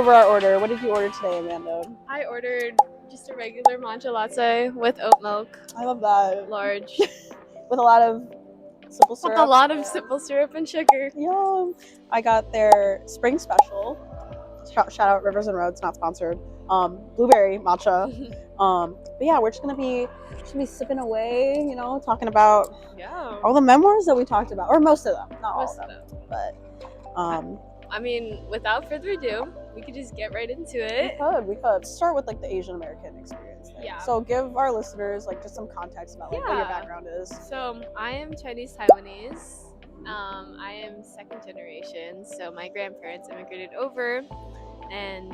over our order. What did you order today, Amanda? I ordered just a regular matcha latte with oat milk. I love that. Large. With a lot of simple syrup. With a lot of simple syrup and sugar. Yum. I got their spring special. Shout out Rivers and Roads, not sponsored. Blueberry matcha. But yeah, we're just gonna be sipping away, you know, talking about all the memoirs that we talked about, or most of them, not all of them. But I mean, without further ado, we could just get right into it. We could start with like the Asian American experience thing. Yeah. So give our listeners like just some context about like what your background is. So I am Chinese Taiwanese. I am second generation, so my grandparents immigrated over, and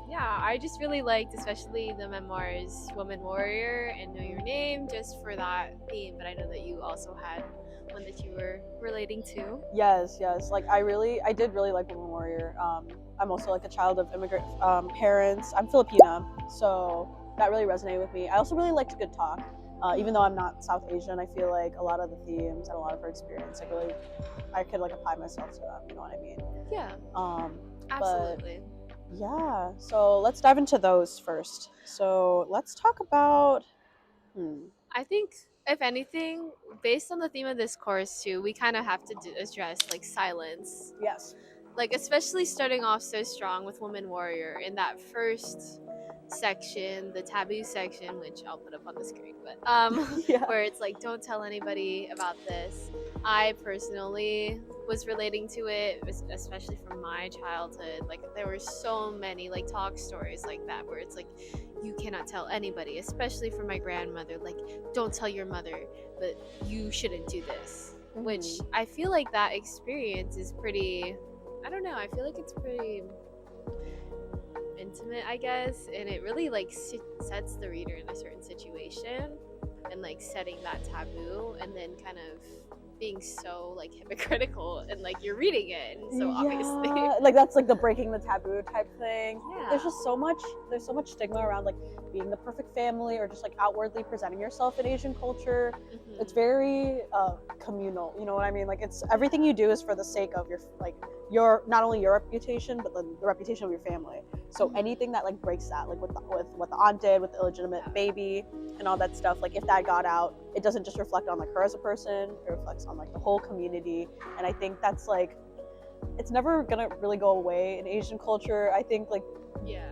yeah, I just really liked, especially the memoirs Woman Warrior and Know Your Name, just for that theme. But I know that you also had one that you were relating to. Yes. Like I did really like Woman Warrior. I'm also like a child of immigrant parents. I'm Filipina, so that really resonated with me. I also really liked Good Talk. Even though I'm not South Asian, I feel like a lot of the themes and a lot of her experience, I could like apply myself to them. You know what I mean? Yeah. Absolutely. But, yeah. So let's dive into those first. So let's talk about. I think, if anything, based on the theme of this course too, we kind of have to address like silence. Yes. Like especially starting off so strong with Woman Warrior in that first section, the taboo section, which I'll put up on the screen, but where it's like, don't tell anybody about this. I personally was relating to it, especially from my childhood. Like there were so many like talk stories like that where it's like, you cannot tell anybody, especially from my grandmother, like, don't tell your mother, but you shouldn't do this. Which I feel like that experience is pretty, I don't know, I feel like it's pretty intimate, I guess, and it really like sets the reader in a certain situation and like setting that taboo, and then kind of being so like hypocritical and like you're reading it, and so obviously like that's like the breaking the taboo type thing. Yeah. There's so much stigma around like being the perfect family or just like outwardly presenting yourself in Asian culture. It's very communal, you know what I mean? Like it's everything you do is for the sake of your not only your reputation but the reputation of your family. So anything that like breaks that, like with what the aunt did with the illegitimate baby and all that stuff, like if that got out, it doesn't just reflect on like her as a person, it reflects on like the whole community. And I think that's like, it's never gonna really go away in Asian culture. I think like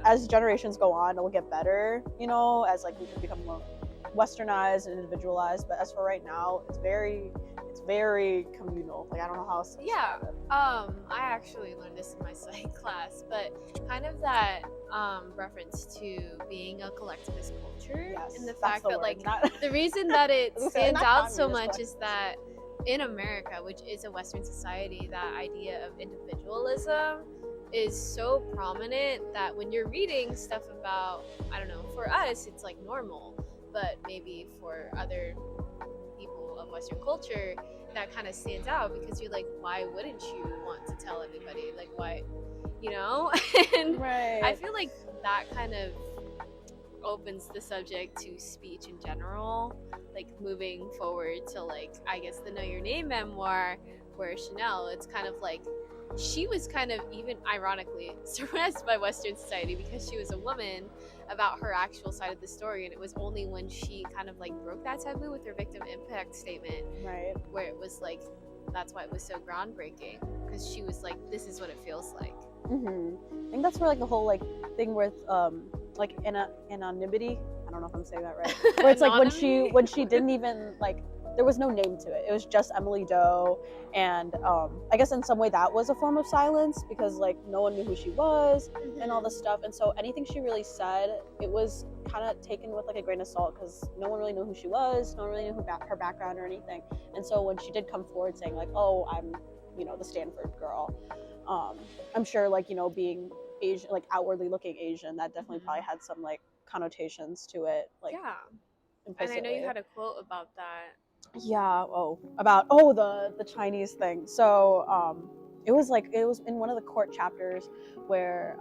as generations go on, it'll get better, you know, as like we can become more westernized and individualized. But as for right now, it's very communal. Like I don't know how else to describe it. I actually learned this in my psych class, but kind of that reference to being a collectivist culture, and the fact that like the reason that it stands out so much is that in America, which is a Western society, that idea of individualism is so prominent that when you're reading stuff about, I don't know, for us it's like normal, but maybe for other people of Western culture that kind of stands out, because you're like, why wouldn't you want to tell everybody, like why, you know? And I feel like that kind of opens the subject to speech in general, like moving forward to like, I guess, the Know Your Name memoir, where Chanel, it's kind of like she was kind of even ironically suppressed by Western society because she was a woman, about her actual side of the story, and it was only when she kind of like broke that taboo with her victim impact statement, where it was like, that's why it was so groundbreaking, because she was like, this is what it feels like. I think that's where like the whole like thing with like anonymity, I don't know if I'm saying that right, where it's like when she didn't even like, there was no name to it. It was just Emily Doe, and I guess in some way that was a form of silence, because like no one knew who she was and all this stuff. And so anything she really said, it was kind of taken with like a grain of salt, because no one really knew who she was, no one really knew her background or anything. And so when she did come forward saying like, oh, I'm, you know, the Stanford girl, I'm sure like, you know, being Asian, like outwardly looking Asian, that definitely probably had some like connotations to it, like implicitly. And I know you had a quote about that. About the Chinese thing. So it was in one of the court chapters where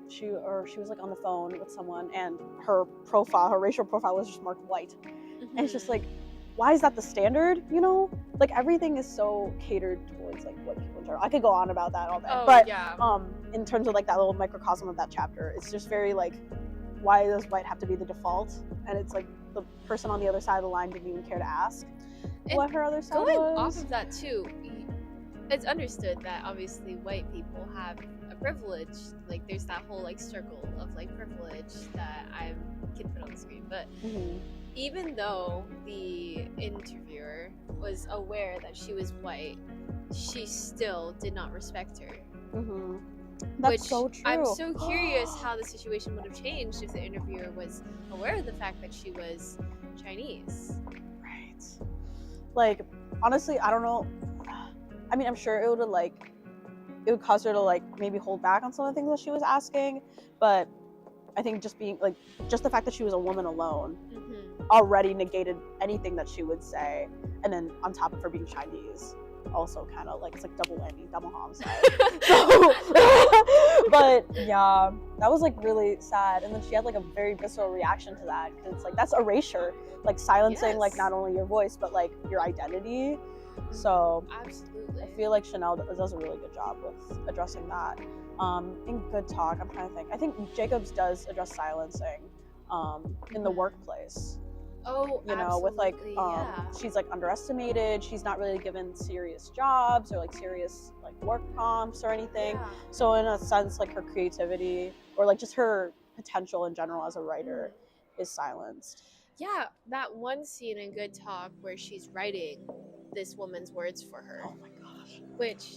she was like on the phone with someone, and her racial profile was just marked white. And it's just like, why is that the standard, you know? Like, everything is so catered towards, like, white people in general. I could go on about that all day. But in terms of, like, that little microcosm of that chapter, it's just very, like, why does white have to be the default? And it's, like, the person on the other side of the line didn't even care to ask what her other side was. Going off of that, too, it's understood that, obviously, white people have a privilege. Like, there's that whole, like, circle of, like, privilege that I can put on the screen. But even though the interviewer was aware that she was white, she still did not respect her. That's so true. I'm so curious how the situation would have changed if the interviewer was aware of the fact that she was Chinese. Right. Like, honestly, I don't know. I mean, I'm sure it would cause her to, like, maybe hold back on some of the things that she was asking, but I think just the fact that she was a woman alone already negated anything that she would say. And then on top of her being Chinese, also kind of like, it's like double whammy, double homicide. But yeah, that was like really sad. And then she had like a very visceral reaction to that, because it's like, that's erasure, like silencing like not only your voice but like your identity. So absolutely, I feel like Chanel does a really good job with addressing that. In Good Talk, I'm trying to think. I think Jacobs does address silencing in the workplace. Oh, you know, with like she's like underestimated. She's not really given serious jobs or like serious like work prompts or anything. So in a sense, like her creativity or like just her potential in general as a writer is silenced. Yeah, that one scene in Good Talk where she's writing this woman's words for her. Oh my gosh. Which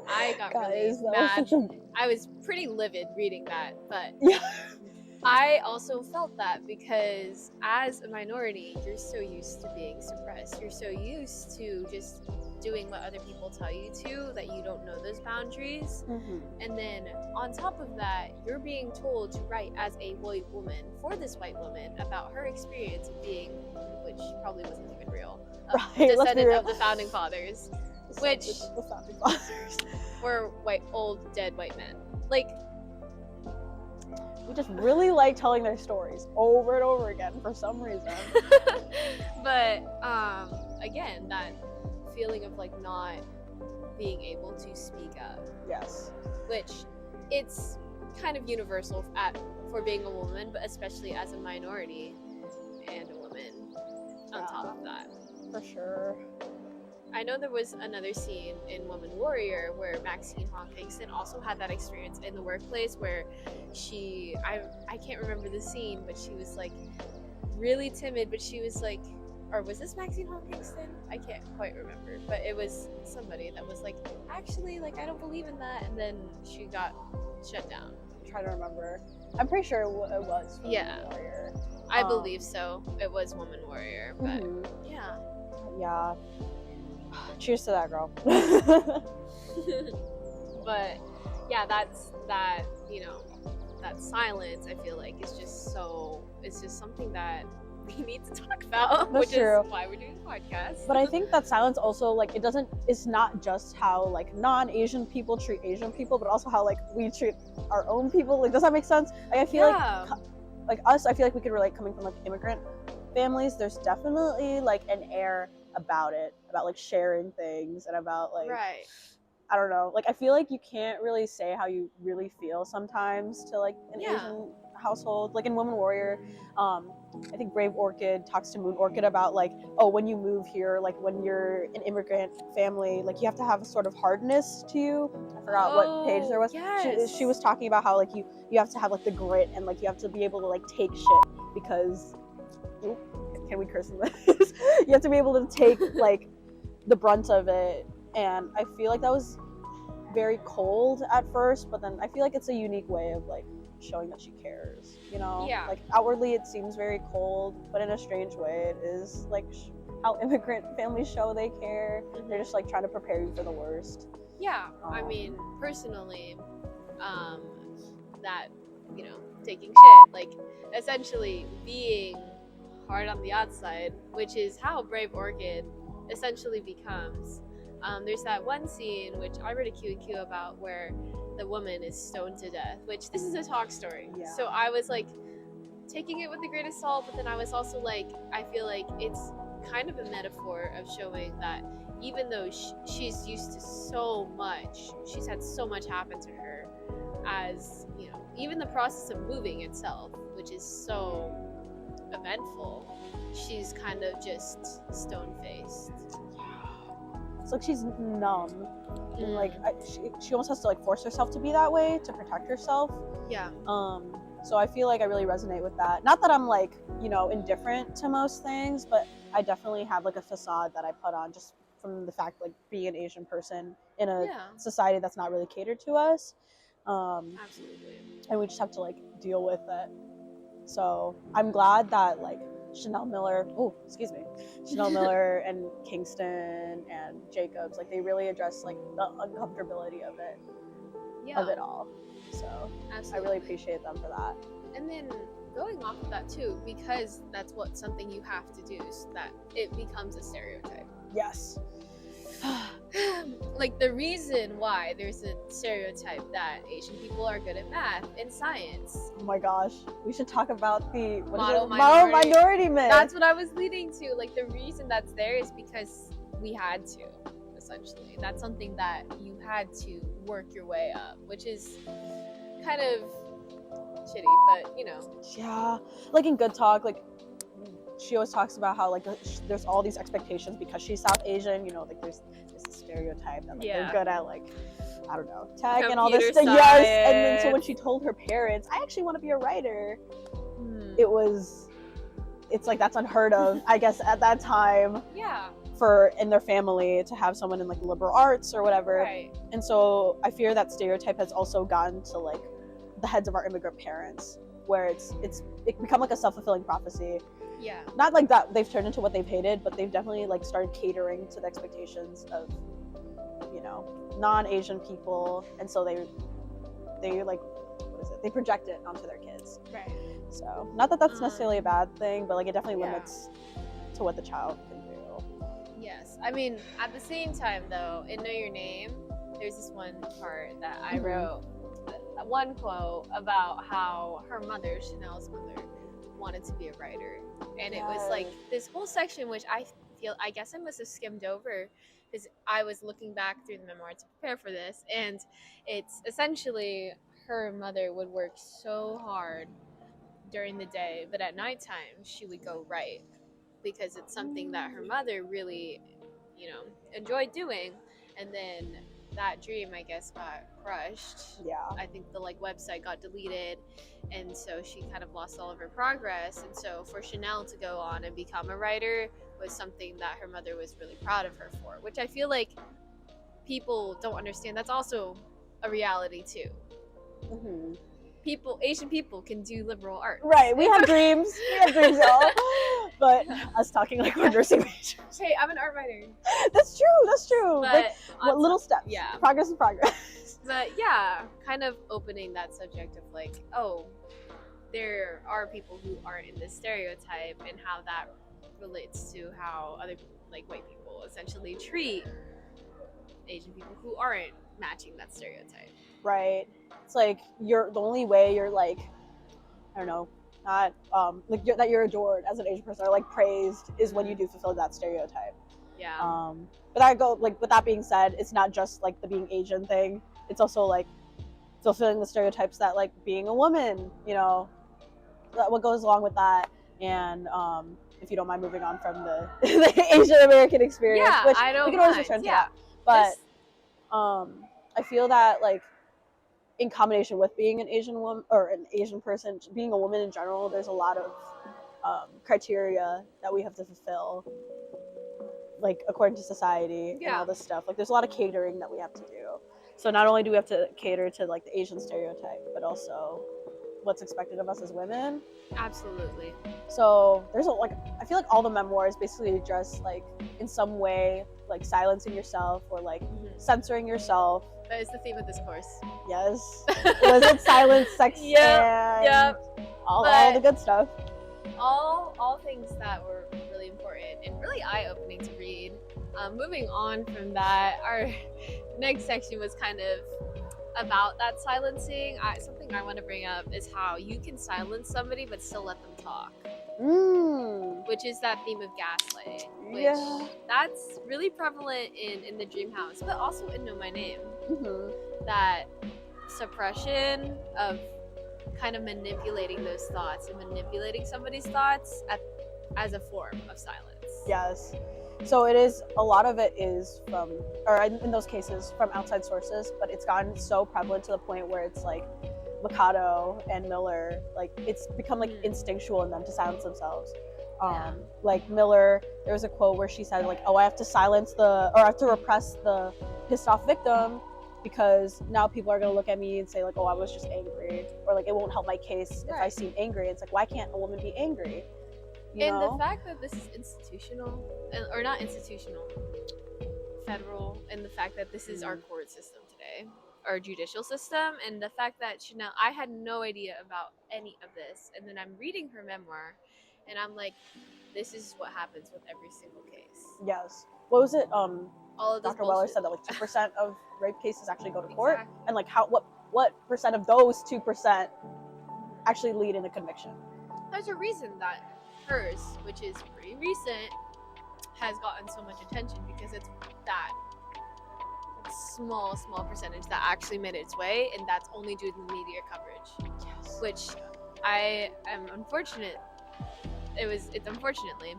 I got really mad. I was pretty livid reading that, but I also felt that because as a minority, you're so used to being suppressed. You're so used to just doing what other people tell you to that you don't know those boundaries. And then on top of that, you're being told to write as a white woman for this white woman about her experience of being, which probably wasn't even real, descendant of the founding fathers, which the founding fathers were old dead white men. Like, we just really like telling their stories over and over again for some reason. But again, that feeling of like not being able to speak up. Yes. Which it's kind of universal for being a woman, but especially as a minority and a woman on top of that. For sure. I know there was another scene in Woman Warrior where Maxine Kingston also had that experience in the workplace where I can't remember the scene, but she was like really timid, but she was like, or was this Maxine Kingston? I can't quite remember, but it was somebody that was like, actually, like, I don't believe in that, and then she got shut down. I'm trying to remember. I'm pretty sure it was Woman Warrior. I believe so. It was Woman Warrior, but yeah. Cheers to that, girl. But yeah, that's that, you know, that silence, I feel like it's just something that we need to talk about. That's true. Is why we're doing the podcast. But I think that silence also, like, it's not just how like non-Asian people treat Asian people, but also how like we treat our own people. Like, does that make sense? Like, I feel like us, I feel like we could relate coming from like immigrant families. There's definitely like an air about it, about like sharing things and about like I don't know, like I feel like you can't really say how you really feel sometimes to like an Asian household. Like in Woman Warrior, I think Brave Orchid talks to Moon Orchid about like, oh, when you move here, like when you're an immigrant family, like you have to have a sort of hardness to you. I forgot what page there was. She was talking about how like you have to have like the grit and like you have to be able to like take shit because can we curse in this? You have to be able to take like the brunt of it, and I feel like that was very cold at first, but then I feel like it's a unique way of like showing that she cares, you know? Like outwardly it seems very cold, but in a strange way it is like how immigrant families show they care. They're just like trying to prepare you for the worst. I mean, personally, that, you know, taking shit, like essentially being hard on the outside, which is how Brave Orchid essentially becomes. There's that one scene which I read a Q&Q about where the woman is stoned to death, which this is a talk story. So I was like taking it with a grain of salt, but then I was also like, I feel like it's kind of a metaphor of showing that even though she's used to so much, she's had so much happen to her, as you know, even the process of moving itself, which is so eventful, she's kind of just stone-faced. It's like she's numb, and like she almost has to like force herself to be that way to protect herself. Yeah. So I feel like I really resonate with that. Not that I'm like, you know, indifferent to most things, but I definitely have like a facade that I put on just from the fact like being an Asian person in a society that's not really catered to us. Absolutely. And we just have to like deal with it. So I'm glad that like Chanel Miller and Kingston and Jacobs, like they really address like the uncomfortability of it, of it all. So absolutely. I really appreciate them for that. And then going off of that too, because that's what something you have to do, so that it becomes a stereotype. Yes. Like the reason why there's a stereotype that Asian people are good at math and science. Oh my gosh, we should talk about the model minority myth. That's what I was leading to. Like the reason that's there is because we had to, essentially. That's something that you had to work your way up, which is kind of shitty, but you know. Yeah, like in Good Talk, like she always talks about how like there's all these expectations because she's South Asian, you know, like there's this stereotype that like, they're good at like, I don't know, tech and all this stuff. Yes, and then so when she told her parents, I actually want to be a writer, it's like that's unheard of, I guess, at that time. Yeah. For in their family to have someone in like liberal arts or whatever. Right. And so I fear that stereotype has also gotten to like the heads of our immigrant parents, where it become like a self-fulfilling prophecy. Yeah. Not like that they've turned into what they've hated, but they've definitely like started catering to the expectations of, you know, non-Asian people, and so they like, what is it? They project it onto their kids. Right. So not that that's necessarily a bad thing, but like it definitely limits to what the child can do. Yes. I mean, at the same time though, in Know Your Name, there's this one part that I wrote, one quote about how her mother, Chanel's mother, wanted to be a writer. And it was like this whole section, which I guess I must have skimmed over because I was looking back through the memoir to prepare for this. And it's essentially her mother would work so hard during the day, but at nighttime she would go write, because it's something that her mother really, you know, enjoyed doing. And then that dream, I guess, got crushed. Yeah. I think the like website got deleted, and so she kind of lost all of her progress. And so for Chanel to go on and become a writer was something that her mother was really proud of her for, which I feel like people don't understand. That's also a reality too. Mm-hmm. Asian people can do liberal arts. Right, we have dreams. Y'all. But us talking like we're nursing majors. Hey, I'm an art writer. That's true. But like, what little steps? Yeah. Progress is progress. But yeah, kind of opening that subject of like, oh, there are people who aren't in this stereotype, and how that relates to how other, like, white people essentially treat Asian people who aren't matching that stereotype. Right. It's like the only way you're like, I don't know, not like that you're adored as an Asian person or like praised is when you do fulfill that stereotype. Yeah. But with that being said, it's not just like the being Asian thing. It's also like fulfilling the stereotypes that like being a woman, you know, what goes along with that. And if you don't mind moving on from the Asian American experience, which I don't we can always return to that. But I feel that like in combination with being an Asian woman or an Asian person, being a woman in general, there's a lot of criteria that we have to fulfill, like according to society and all this stuff. Like there's a lot of catering that we have to do. So not only do we have to cater to like the Asian stereotype, but also what's expected of us as women. Absolutely. So there's I feel like all the memoirs basically address like in some way like silencing yourself or like censoring yourself. That is the theme of this course. Yes. Was it silence, sex, and all the good stuff. All things that were really important and really eye-opening to read. Moving on from that, our next section was kind of about that silencing. Something I want to bring up is how you can silence somebody but still let them talk. which is that theme of gaslighting, which Yeah. that's really prevalent in the Dreamhouse, but also in Know My Name. Mm-hmm. That suppression of kind of manipulating those thoughts and manipulating somebody's thoughts as a form of silence. Yes. So it is, a lot of it is from, or in those cases, from outside sources, but it's gotten so prevalent to the point where it's like Machado and Miller, like it's become like instinctual in them to silence themselves. Like Miller, there was a quote where she said like, oh, I have to I have to repress the pissed off victim because now people are going to look at me and say like, oh, I was just angry, or like it won't help my case if I seem angry. It's like, why can't a woman be angry? And the fact that this is institutional, or not institutional, federal, and the fact that this is our court system today, our judicial system, and the fact that Chanel, I had no idea about any of this, and then I'm reading her memoir, and I'm like, this is what happens with every single case. Yes. What was it? All of this Dr. Weller said that like 2% of rape cases actually go to court, and like what percent of those 2% actually lead in a conviction? There's a reason that hers, which is pretty recent, has gotten so much attention, because it's that small percentage that actually made its way, and that's only due to the media coverage. Yes. Which I am unfortunate. It's unfortunately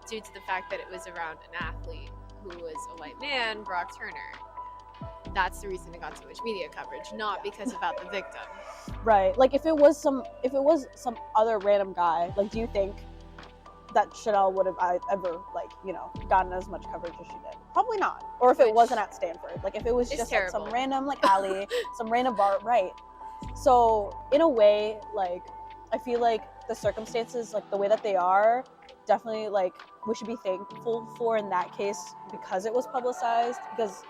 due to the fact that it was around an athlete who was a white man, Brock Turner. That's the reason it got so much media coverage, not because about the victim. Right. Like if it was some other random guy, like do you think that Chanel would have ever like, you know, gotten as much coverage as she did? Probably not. Or if it wasn't at Stanford, like if it was just like some random like alley, some random bar, right? So in a way, like I feel like the circumstances, like the way that they are, definitely like we should be thankful for in that case because it was publicized, because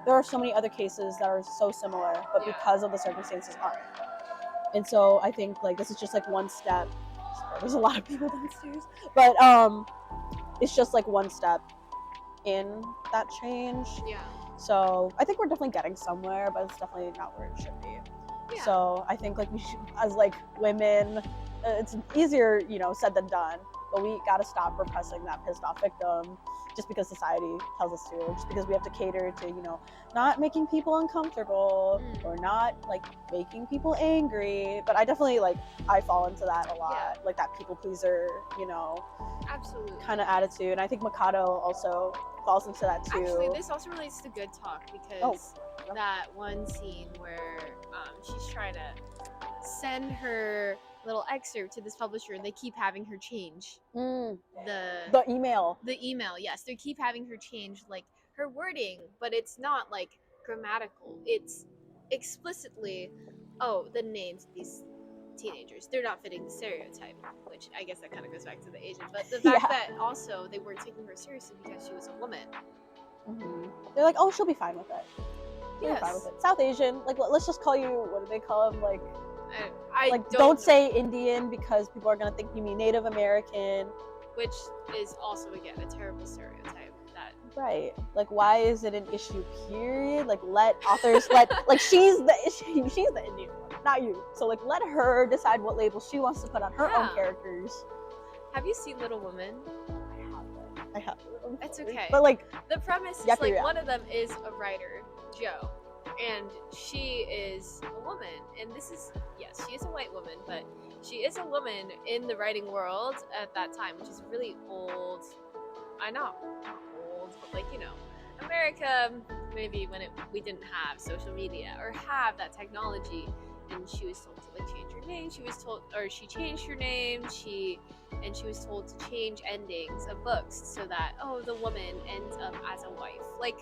there are so many other cases that are so similar, but because of the circumstances aren't. And so I think like this is just like one step. Sorry, there's a lot of people downstairs, but it's just like one step in that change. Yeah. So I think we're definitely getting somewhere, but it's definitely not where it should be. Yeah. So I think like we should, as like women, it's easier, you know, said than done, but we gotta stop repressing that pissed off victim just because society tells us to, or just because we have to cater to, you know, not making people uncomfortable or not like making people angry. But I definitely like, I fall into that a lot, like that people pleaser, you know, absolutely kind of attitude. And I think Machado also falls into that too. Actually, this also relates to Good Talk, because that one scene where she's trying to send her little excerpt to this publisher, and they keep having her change the email. Yes, they keep having her change like her wording, but it's not like grammatical. It's explicitly, oh, the names of these teenagers, they're not fitting the stereotype, which I guess that kind of goes back to the Asian, but the fact that also they weren't taking her seriously because she was a woman. They're like, oh, she'll be fine with it. She'll be fine with it. South Asian, like let's just call you, what do they call them, like I like don't say Indian because people are gonna think you mean Native American, which is also again a terrible stereotype. Right. Like why is it an issue, period? Like let authors like she's the issue, she's the Indian one, not you. So like let her decide what label she wants to put on her own characters. Have you seen Little Women? I have. It's okay. But like the premise is like one of them is a writer, Jo, and she is a woman, and this is, yes, she is a white woman, but she is a woman in the writing world at that time, which is really old. I know, not old, but like, you know, America, maybe when we didn't have social media or have that technology, and she was told to like change her name. She changed her name. She was told to change endings of books so that, oh, the woman ends up as a wife. Like,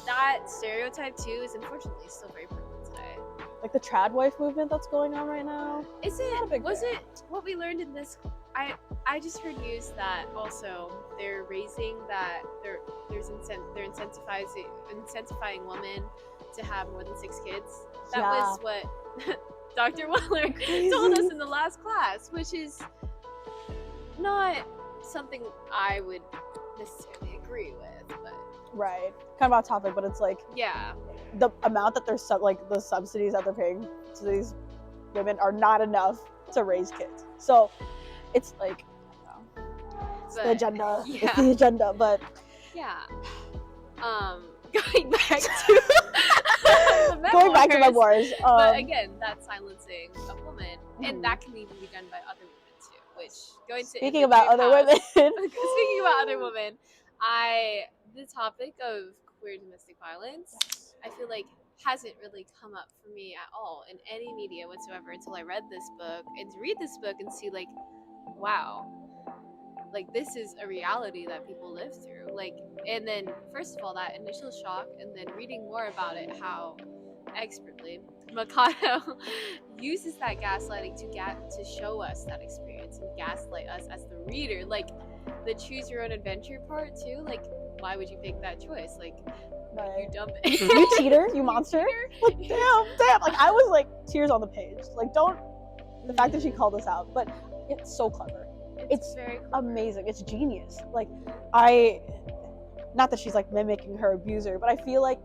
that stereotype too is unfortunately still very prevalent today. Like the trad wife movement that's going on right now. Was it what we learned in this? I just heard news that also they're raising that they're incentivizing women to have more than 6 kids. That was what Dr. Weller told us in the last class, which is not something I would necessarily agree with, but right, kind of off topic, but it's like the amount that they're the subsidies that they're paying to these women are not enough to raise kids. So it's like, it's the agenda. Yeah. It's the agenda, but yeah. Going back to the memoirs, going back to memoirs. But again, that's silencing a woman, and that can even be done by other women too. Which speaking about other women, speaking about other women, the topic of queer domestic violence, I feel like hasn't really come up for me at all in any media whatsoever until I read this book, and to read this book and see like, wow, like this is a reality that people live through. Like, and then first of all, that initial shock, and then reading more about it, how expertly Machado uses that gaslighting to show us that experience and gaslight us as the reader. Like the choose your own adventure part too. Like, why would you pick that choice? Like, you dumb it. You cheater, you monster. Like, damn. Like, I was like tears on the page. Like, the fact that she called us out, but it's so clever. It's very clever. Amazing. It's genius. Like, not that she's like mimicking her abuser, but I feel like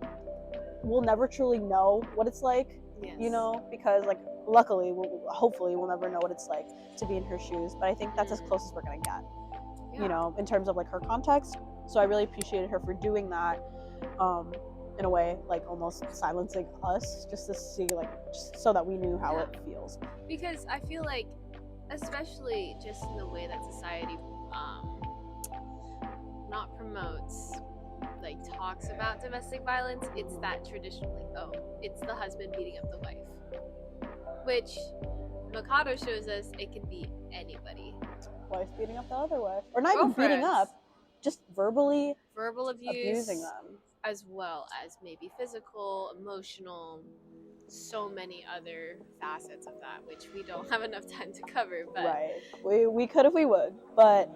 we'll never truly know what it's like, you know, because like luckily hopefully we'll never know what it's like to be in her shoes, but I think that's as close as we're gonna get, you know, in terms of like her context. So I really appreciated her for doing that, in a way, like almost silencing us just to see, like, just so that we knew how it feels. Because I feel like, especially just in the way that society not promotes, like talks about domestic violence, it's that traditionally, it's the husband beating up the wife, which Machado shows us it can be anybody. Wife beating up the other wife, or not even beating up, just verbal abuse, abusing them, as well as maybe physical, emotional, so many other facets of that, which we don't have enough time to cover. But we could if we would, but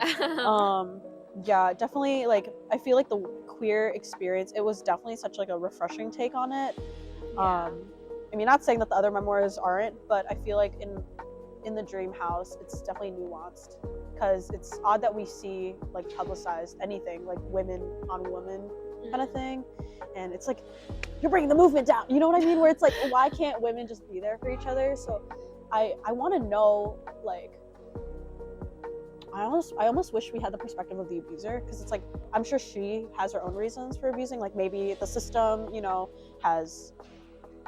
yeah, definitely. Like, I feel like the queer experience, it was definitely such like a refreshing take on it. I mean, not saying that the other memoirs aren't, but I feel like in the Dreamhouse, it's definitely nuanced, because it's odd that we see like publicized anything like women on women kind of thing, and it's like, you're bringing the movement down, you know what I mean, where it's like, why can't women just be there for each other? So I want to know, like, I almost wish we had the perspective of the abuser, because it's like, I'm sure she has her own reasons for abusing, like maybe the system, you know, has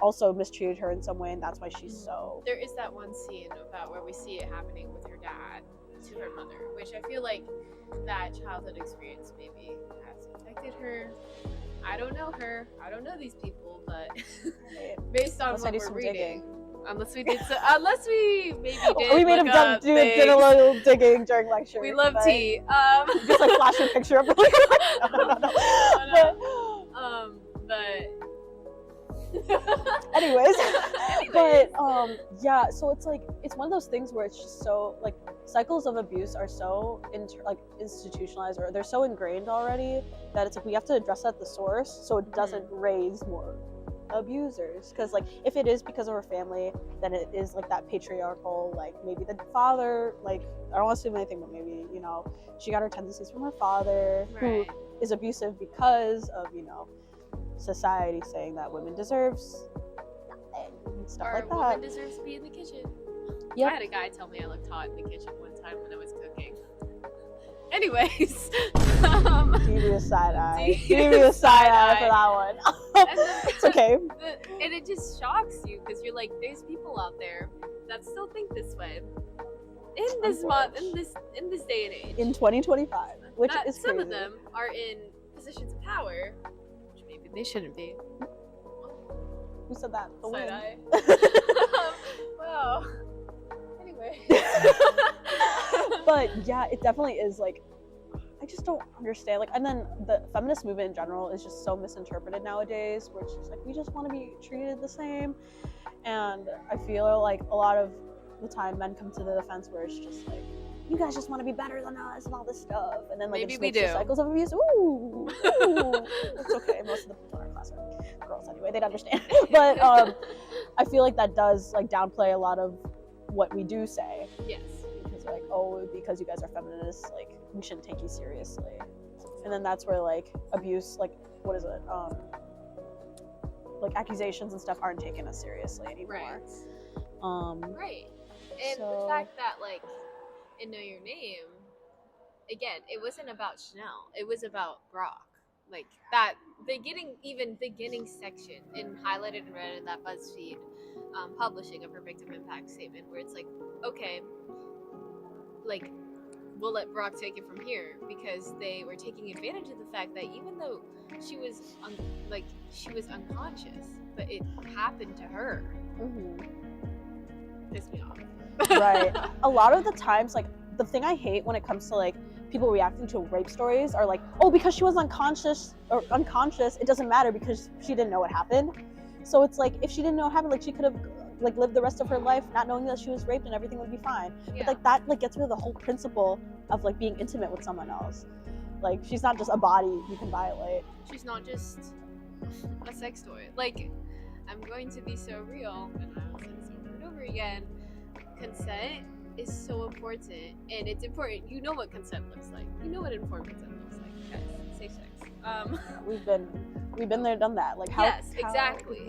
also mistreated her in some way, and that's why she's so... There is that one scene about where we see it happening with her dad to her mother, which I feel like that childhood experience maybe has affected her. I don't know her. I don't know these people, but based on what we're reading, unless we maybe did. We made him did a little digging during lecture. We love tea. Just like flash a picture up. But anyways, but yeah, so it's like, it's one of those things where it's just so like, cycles of abuse are so institutionalized, or they're so ingrained already, that it's like we have to address that at the source so it doesn't raise more abusers. Because like, if it is because of her family, then it is like that patriarchal, like maybe the father, like, I don't want to assume anything, but maybe, you know, she got her tendencies from her father, who is abusive because of, you know, society saying that women deserves nothing and stuff like that. Women deserves to be in the kitchen. Yep. I had a guy tell me I looked hot in the kitchen one time when I was cooking. Anyways, devious side eye. Devious side eye for that one. It's okay. And it just shocks you, because you're like, there's people out there that still think this way in this month, in this day and age, in 2025, which is some crazy. of them are in positions of power, which maybe they shouldn't be. Who said that? The side eye. Wow. Anyway. But yeah, it definitely is like, I just don't understand. Like, and then the feminist movement in general is just so misinterpreted nowadays, where it's just like, we just want to be treated the same. And I feel like a lot of the time men come to the defense where it's just like, you guys just want to be better than us and all this stuff. And then like, maybe it just we makes do. the cycles of abuse. Ooh. It's okay. Most of the people in our class are girls anyway. They'd understand. But I feel like that does like downplay a lot of what we do say. Yes. Because like, oh, because you guys are feminists, like, we shouldn't take you seriously. And then that's where like abuse, like, what is it? Like accusations and stuff aren't taken as seriously anymore. Right. Right. And the fact that like in Know Your Name, again, it wasn't about Chanel. It was about Brock. Like that beginning section and highlighted and read in that BuzzFeed publishing of her victim impact statement, where it's like, okay, like we'll let Brock take it from here, because they were taking advantage of the fact that even though she was unconscious, but it happened to her. Pissed me off. Right. A lot of the times, like, the thing I hate when it comes to like people reacting to rape stories are like, oh, because she was unconscious, it doesn't matter because she didn't know what happened. So it's like, if she didn't know what happened, like she could have like lived the rest of her life not knowing that she was raped and everything would be fine. But like that like gets rid of the whole principle of like being intimate with someone else. Like, she's not just a body you can violate. She's not just a sex toy. Like, I'm going to be so real, and I will say this over and over again. Consent is so important, and it's important. You know what consent looks like. You know what informed consent looks like, guys. Safe sex. We've been there, done that. Like, how? Yes, exactly.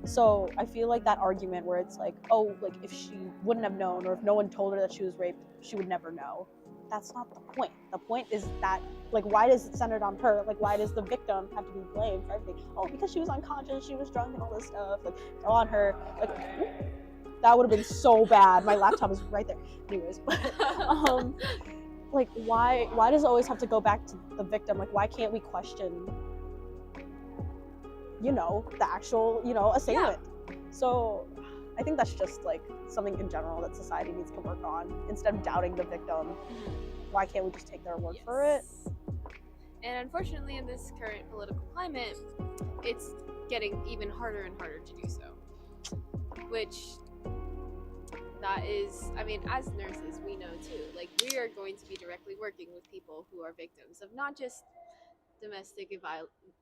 So I feel like that argument where it's like, oh, like if she wouldn't have known, or if no one told her that she was raped, she would never know. That's not the point. The point is that, like, why is it centered on her? Like, why does the victim have to be blamed for everything? Oh, because she was unconscious, she was drunk and all this stuff. Like, it's all on her. Like, that would have been so bad. My laptop is right there. Anyways, but like, why does it always have to go back to the victim? Like, why can't we question, you know, the actual, you know, assailant? Yeah. So I think that's just like something in general that society needs to work on. Instead of doubting the victim, why can't we just take their word for it? And unfortunately, in this current political climate, it's getting even harder and harder to do so. Which, that is, I mean, as nurses, we know too. Like, we are going to be directly working with people who are victims of not just domestic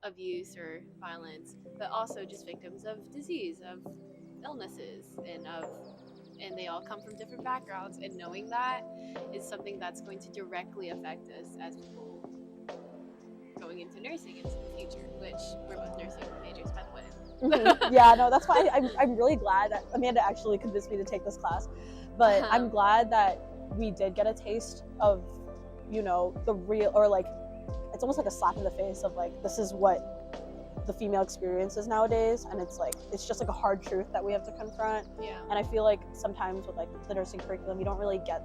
abuse or violence, but also just victims of disease, of illnesses, and they all come from different backgrounds, and knowing that is something that's going to directly affect us as people going into nursing into the future, which we're both nursing majors, by the way. Yeah, no, that's why I'm really glad that Amanda actually convinced me to take this class, but I'm glad that we did get a taste of, you know, the real, or like, it's almost like a slap in the face of like, this is what the female experience is nowadays, and it's like, it's just like a hard truth that we have to confront. And I feel like sometimes with like the nursing curriculum, you don't really get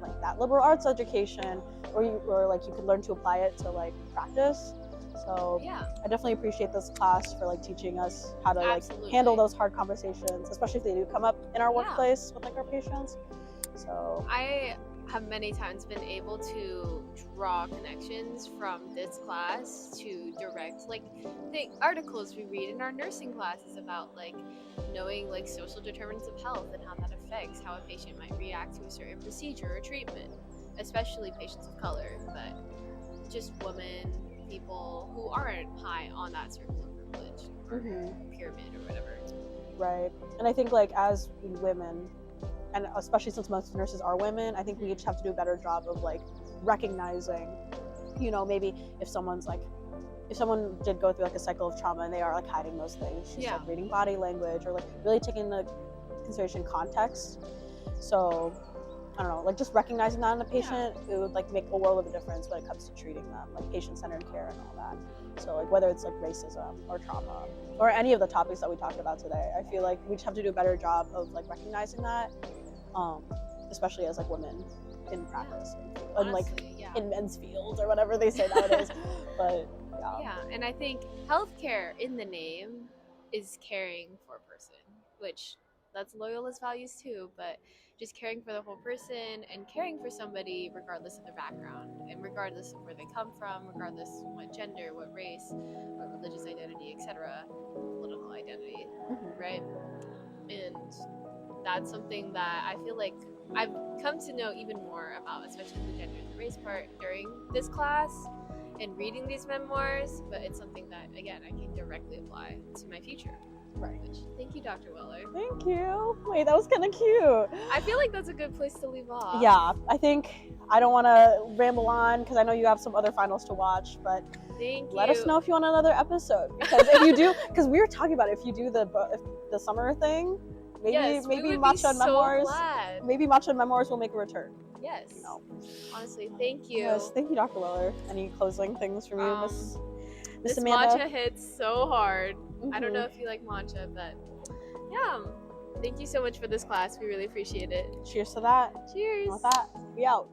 like that liberal arts education, or like you can learn to apply it to like practice. So I definitely appreciate this class for like teaching us how to like handle those hard conversations, especially if they do come up in our workplace with like our patients. So I have many times been able to draw connections from this class to direct like the articles we read in our nursing classes about like knowing like social determinants of health and how that affects how a patient might react to a certain procedure or treatment, especially patients of color, but just women, people who aren't high on that circle of privilege or pyramid or whatever. Right. And I think like as women, and especially since most nurses are women, I think we each have to do a better job of like recognizing, you know, maybe if someone did go through like a cycle of trauma and they are like hiding those things, just like reading body language or like really taking into consideration context. So I don't know, like just recognizing that in a patient, it would like make a world of a difference when it comes to treating them, like patient-centered care and all that. So like whether it's like racism or trauma or any of the topics that we talked about today, I feel like we just have to do a better job of like recognizing that, especially as like women in practice and like in men's fields or whatever they say nowadays. But and I think healthcare in the name is caring for a person, which that's Loyalist values too, but just caring for the whole person and caring for somebody regardless of their background and regardless of where they come from, regardless of what gender, what race, what religious identity, etc., political identity, right? And that's something that I feel like I've come to know even more about, especially the gender and the race part during this class and reading these memoirs, but it's something that, again, I can directly apply to my future. Right. Thank you, Dr. Weller. Thank you. Wait, that was kind of cute. I feel like that's a good place to leave off. Yeah, I think I don't want to ramble on because I know you have some other finals to watch, but let us know if you want another episode. Because if you do, because we were talking about it, if you do the summer thing, maybe Matcha and Memoirs, maybe Matcha and Memoirs will make a return. Yes. You know. Honestly, thank you. Yes, thank you, Dr. Weller. Any closing things from you, Miss Amanda? Matcha hits so hard. I don't know if you like matcha, but yeah. Thank you so much for this class. We really appreciate it. Cheers to that. Cheers. And with that, we out.